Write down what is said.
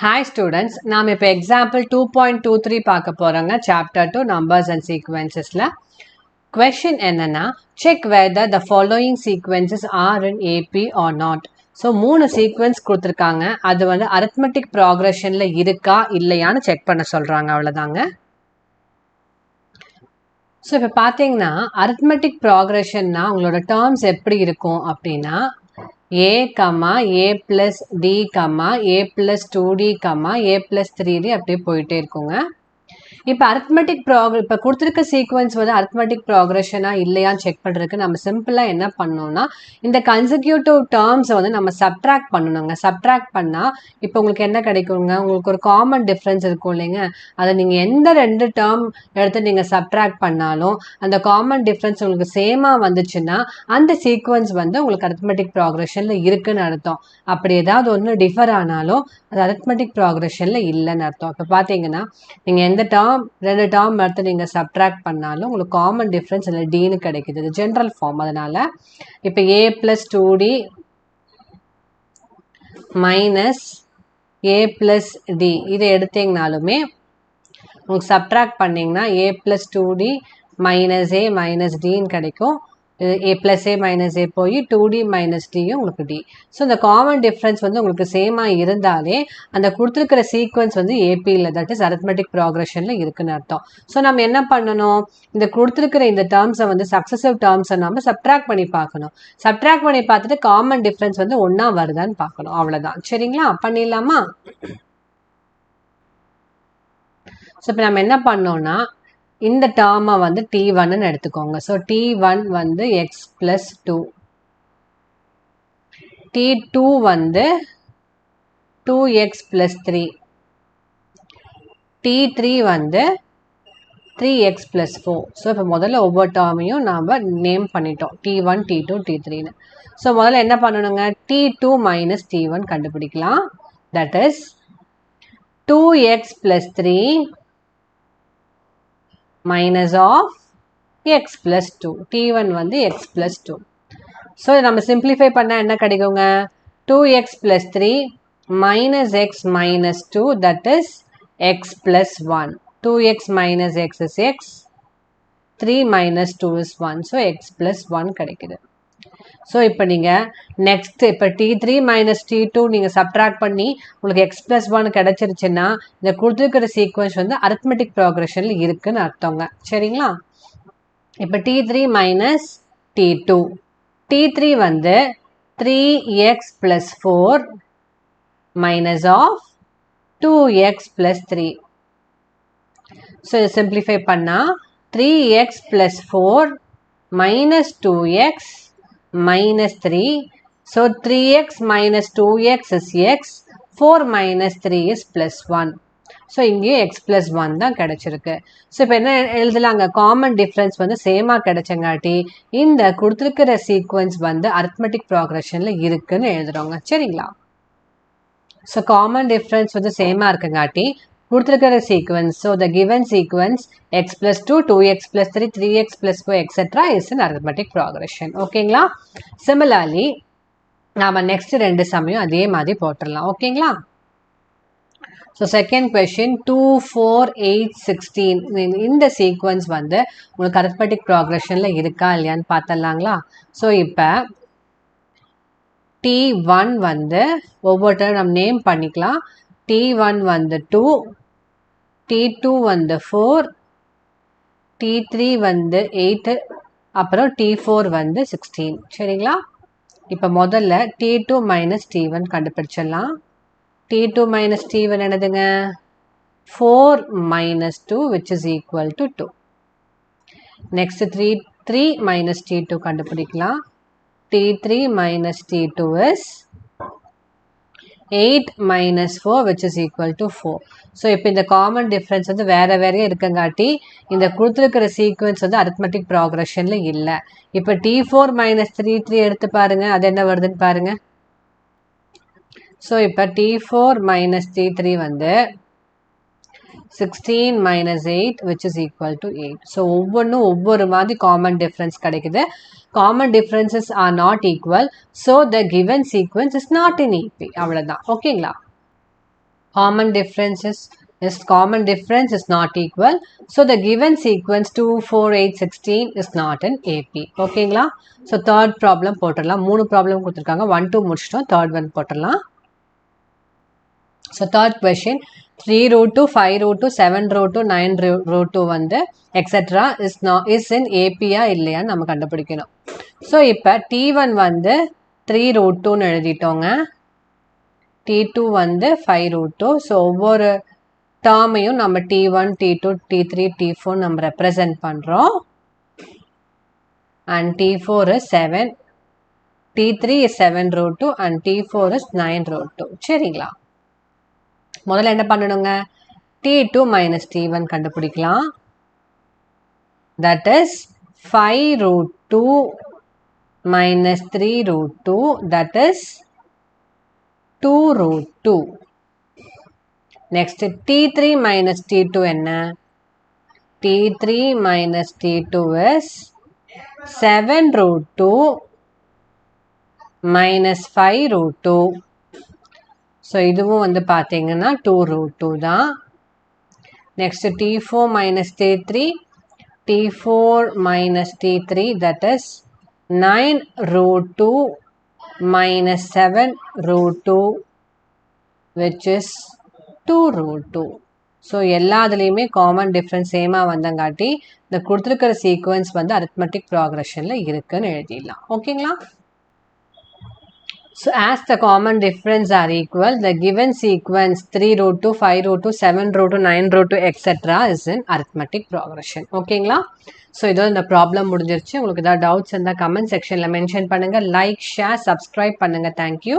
Hi students, நாம் இப்போ example 2.23 பார்க்க போறோங்க chapter 2 numbers and sequencesல question என்னன்னா check whether the following sequences are in AP or not. So மூணு sequence கொடுத்திருக்காங்க, அது வந்து arithmetic progressionல இருக்கா இல்லையான்னு check பண்ண சொல்றாங்க, அவ்வளவுதாங்க. So இப்போ பார்த்தீங்கன்னா arithmetic progressionனா உங்களோட terms எப்படி இருக்கும் அப்படின்னா a, a plus d, a plus 2d, a plus 3d அப்படியே போயிட்டே இருக்குங்க. இப்போ arithmetic இப்போ கொடுத்திருக்க சீக்வன்ஸ் வந்து arithmetic progressionா இல்லையான்னு செக் பண்ணுறதுக்கு நம்ம சிம்பிளாக என்ன பண்ணோம்னா இந்த கன்சிக்யூட்டிவ் டேர்ம்ஸை வந்து நம்ம சப்ட்ராக்ட் பண்ணணுங்க. சப்ட்ராக்ட் பண்ணால் இப்போ உங்களுக்கு என்ன கிடைக்குங்க, உங்களுக்கு ஒரு காமன் டிஃப்ரென்ஸ் இருக்கும் இல்லைங்க, அதை நீங்கள் எந்த ரெண்டு டேர்ம் எடுத்து நீங்கள் சப்ட்ராக்ட் பண்ணாலும் அந்த காமன் டிஃப்ரென்ஸ் உங்களுக்கு சேமாக வந்துச்சுன்னா அந்த சீக்வன்ஸ் வந்து உங்களுக்கு arithmetic progressionல இருக்குன்னு அர்த்தம். அப்படி ஏதாவது ஒன்று டிஃபர் ஆனாலும் அது arithmetic progressionல இல்லைன்னு அர்த்தம். இப்போ பார்த்தீங்கன்னா நீங்கள் எந்த ரெண்டு டேர்ம் எடுத்து நீங்கள் சப்ட்ராக்ட் பண்ணாலும் உங்களுக்கு காமன் டிஃப்ரென்ஸ் இல்லை டின்னு கிடைக்குது. இது ஜென்ரல் ஃபார்ம். அதனால இப்போ a plus 2d minus a plus d இதை எடுத்தீங்கனாலுமே உங்களுக்கு சப்ட்ராக்ட் பண்ணிங்கன்னா a plus 2d minus a minus டின்னு கிடைக்கும். a plus a minus a போய் 2d minus d உங்களுக்கு d. ஸோ இந்த காமன் டிஃப்ரென்ஸ் வந்து உங்களுக்கு சேமாக இருந்தாலே அந்த கொடுத்துருக்கிற சீக்வன்ஸ் வந்து ஏபியில், தட் இஸ் arithmetic progressionல இருக்குன்னு அர்த்தம். ஸோ நம்ம என்ன பண்ணணும், இந்த கொடுத்துருக்கிற இந்த டேர்ம்ஸை வந்து சக்ஸசிவ் டேர்ம்ஸை நம்ம சப்ட்ராக்ட் பண்ணி பார்க்கணும். சப்ட்ராக்ட் பண்ணி பார்த்துட்டு காமன் டிஃப்ரென்ஸ் வந்து ஒன்றா வருதான்னு பார்க்கணும், அவ்வளோதான். சரிங்களா, பண்ணிடலாமா? ஸோ இப்போ நம்ம என்ன பண்ணோம்னா இந்த டேர்மை வந்து t1ன்னு எடுத்துக்கோங்க. ஸோ t1 வந்து x plus 2, t2 வந்து 2x plus 3, t3 வந்து 3x plus 4. ஸோ இப்போ முதல்ல ஒவ்வொரு டேர்மையும் நாம் நேம் பண்ணிட்டோம், t1, t2, t3ன்னு. ஸோ முதல்ல என்ன பண்ணணுங்க, t2 minus t1 கண்டுபிடிக்கலாம். That is 2x plus 3 minus of x plus 2. t1 வந்து x plus 2. ஸோ நம்ம சிம்பிளிஃபை பண்ணால் என்ன கிடைக்குங்க, 2x plus 3 minus x minus 2, that is x plus 1. 2x minus x is x, 3 minus 2 is 1. So x plus 1 கிடைக்குது. So இப்போ நீங்கள் next இப்போ t3 minus t2 நீங்கள் சப்ட்ராக்ட் பண்ணி உங்களுக்கு x plus 1 கிடைச்சிருச்சுன்னா இந்த கொடுத்துருக்கிற சீக்வன்ஸ் வந்து arithmetic progressionல இருக்குன்னு அர்த்தங்க. சரிங்களா, இப்போ t3 மைனஸ் t2, t3 வந்து 3x plus 4 minus of 2x plus 3. So இதை சிம்பிளிஃபை பண்ணால் 3x plus 4 minus 2x minus 3. So 3x minus 2x is x, 4 minus 3 is plus 1. So இங்கேயும் x plus 1 தான் கிடைச்சிருக்கு. ஸோ இப்போ என்ன எழுதலாங்க, காமன் டிஃப்ரென்ஸ் வந்து சேமாக கிடைச்சங்காட்டி இந்த கொடுத்துருக்கிற சீக்வன்ஸ் வந்து arithmetic progressionல இருக்குன்னு எழுதுறோங்க. சரிங்களா, ஸோ காமன் டிஃப்ரென்ஸ் வந்து சேமாக இருக்குங்காட்டி கொடுத்துருக்கிற sequence, so the given sequence x plus 2, 2x plus 3, 3x plus 4 etc. is an arithmetic progression. ஓகேங்களா, சிமிலர்லி நாம் நெக்ஸ்ட் ரெண்டு சமயம் அதே மாதிரி போட்டுடலாம். ஓகேங்களா, ஸோ செகண்ட் கொஷின் 2, 4, 8, 16 இந்த சீக்வன்ஸ் வந்து உங்களுக்கு arithmetic progressionல இருக்கா இல்லையான்னு பார்த்துடலாங்களா. ஸோ இப்போ t1 வந்து ஒவ்வொருத்தரும் நம்ம நேம் பண்ணிக்கலாம். t1 வந்து 2, t2 வந்து 4, t3 வந்து 8, அப்புறம் t4 வந்து 16. சரிங்களா, இப்போ முதல்ல t2 மைனஸ் t1 கண்டுபிடிச்சிடலாம். t2 மைனஸ் t1 என்னதுங்க, 4 minus 2 which is equal to 2. Next 3 minus t2 கண்டுபிடிக்கலாம். t3 minus t2 is 8 minus 4 which is equal to 4. So இப்போ இந்த காமன் டிஃப்ரென்ஸ் வந்து வேறு வேறையே இருக்கங்காட்டி இந்த கொடுத்துருக்கிற சீக்வன்ஸ் வந்து arithmetic progressionல இல்லை. இப்போ t4 மைனஸ் 3 எடுத்து பாருங்கள், அது என்ன வருதுன்னு பாருங்கள். ஸோ இப்போ t4 மைனஸ் 3 வந்து 16 minus 8 which is equal to 8. So ஒவ்வொன்றும் ஒவ்வொரு மாதிரி காமன் டிஃப்ரென்ஸ் கிடைக்குது. Common differences are not equal, so the given sequence is not in EP. அவ்வளவுதான். ஓகேங்களா, Common difference is not equal. So the given sequence 2, 4, 8, 16 is not an AP. ஓகேங்களா? So third problem போட்டுடலாம். 3 problem கொடுத்துருக்காங்க. 1, 2 முடிச்சிட்டோம். Third one போட்டுடலாம். So third question, 3 root 2, 5 root 2, 7 root 2, 9 root 2 வந்து etc. is in AP இல்லையான்னு நம்ம கண்டுபிடிக்கணும். So இப்போ T1 வந்து 3 root 2 எழுதிட்டோங்க. T2 வந்து 5 root 2. ஸோ ஒவ்வொரு டேர்மையும் நம்ம T1, T2, T3, T4 நம்ம ரெப்ரசன்ட் பண்ணுறோம். And T4 is 7. T3 is 7 root 2 and T4 is 9 root 2. சரிங்களா? முதல்ல என்ன பண்ணணுங்க? T2 minus T1 கண்டுபிடிக்கலாம். That is 5 root 2 minus 3 root 2. That is 2 root 2. Next T3 minus T2 என்ன? T3 minus T2 is 7 root 2 minus 5 root 2. So இதுவும் வந்து பார்த்தீங்கன்னா 2 root 2 தான். Next T4 minus T3. T4 minus T3 that is 9 root 2 minus 7 root 2 which is 2 root 2. So எல்லாத்துலேயுமே common difference சேமாக வந்தங்காட்டி இந்த கொடுத்துருக்கிற sequence வந்து அரித்மெட்டிக் ப்ராக்ரெஷனில் இருக்குன்னு எழுதிடலாம். ஓகேங்களா? So as the common difference are equal the given sequence 3 root 2, 5 root 2, 7 root 2, 9 root 2 etcetera is in arithmetic progression. ஓகேங்களா? So இதோ இந்த ப்ராப்ளம் முடிஞ்சிருச்சு. உங்களுக்கு ஏதாவது டவுட்ஸ் இருந்தால் கமெண்ட் செக்ஷனில் மென்ஷன் பண்ணுங்கள். லைக், ஷேர், சப்ஸ்கிரைப் பண்ணுங்கள். தேங்க்யூ.